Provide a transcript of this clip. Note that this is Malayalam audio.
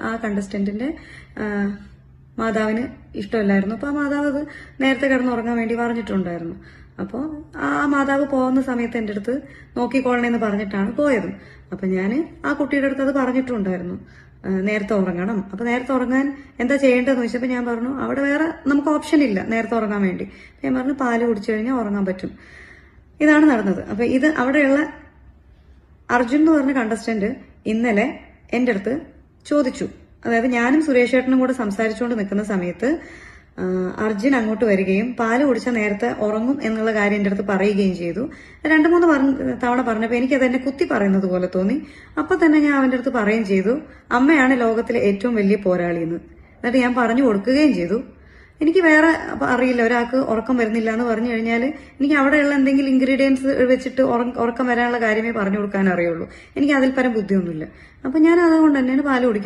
ആ കണ്ടസ്റ്റന്റിന്റെ മാതാവിന് ഇഷ്ടമില്ലായിരുന്നു. അപ്പൊ ആ മാതാവ് അത് നേരത്തെ കിടന്നുറങ്ങാൻ വേണ്ടി പറഞ്ഞിട്ടുണ്ടായിരുന്നു. അപ്പോൾ ആ മാതാവ് പോകുന്ന സമയത്ത് എൻ്റെ അടുത്ത് നോക്കിക്കോളണമെന്ന് പറഞ്ഞിട്ടാണ് പോയത്. അപ്പൊ ഞാൻ ആ കുട്ടിയുടെ അടുത്ത് അത് പറഞ്ഞിട്ടുണ്ടായിരുന്നു, നേരത്തെ ഉറങ്ങണം. അപ്പൊ നേരത്തെ ഉറങ്ങാൻ എന്താ ചെയ്യേണ്ടതെന്ന് ചോദിച്ചപ്പോൾ ഞാൻ പറഞ്ഞു അവിടെ വേറെ നമുക്ക് ഓപ്ഷൻ ഇല്ല നേരത്തെ ഉറങ്ങാൻ വേണ്ടി. ഞാൻ പറഞ്ഞു പാല് കുടിച്ചു കഴിഞ്ഞാൽ ഉറങ്ങാൻ പറ്റും. ഇതാണ് നടന്നത്. അപ്പൊ ഇത് അവിടെയുള്ള അർജുൻ എന്ന് പറഞ്ഞ കണ്ടസ്റ്റന്റ് ഇന്നലെ എൻ്റെ അടുത്ത് ചോദിച്ചു. അതായത് ഞാനും സുരേഷ് ചേട്ടനും കൂടെ സംസാരിച്ചുകൊണ്ട് നിൽക്കുന്ന സമയത്ത് അർജുൻ അങ്ങോട്ട് വരികയും പാല് കുടിച്ചാൽ നേരത്തെ ഉറങ്ങും എന്നുള്ള കാര്യം എൻ്റെ അടുത്ത് പറയുകയും ചെയ്തു. 2-3 തവണ പറഞ്ഞപ്പോൾ എനിക്കത് എന്നെ കുത്തി പറയുന്നത് പോലെ തോന്നി. അപ്പൊ തന്നെ ഞാൻ അവൻ്റെ അടുത്ത് പറയുകയും ചെയ്തു, അമ്മയാണ് ലോകത്തിലെ ഏറ്റവും വലിയ പോരാളി എന്ന്. എന്നിട്ട് ഞാൻ പറഞ്ഞു കൊടുക്കുകയും ചെയ്തു, എനിക്ക് വേറെ അറിയില്ല, ഒരാൾക്ക് ഉറക്കം വരുന്നില്ല എന്ന് പറഞ്ഞു കഴിഞ്ഞാൽ എനിക്ക് അവിടെയുള്ള എന്തെങ്കിലും ഇൻഗ്രീഡിയൻസ് വെച്ചിട്ട് ഉറക്കം വരാനുള്ള കാര്യമേ പറഞ്ഞു കൊടുക്കാൻ അറിയുള്ളൂ. എനിക്ക് അതിൽ പരം ബുദ്ധിയൊന്നുമില്ല. അപ്പൊ ഞാൻ അതുകൊണ്ട് തന്നെയാണ് പാല് കുടിക്കാൻ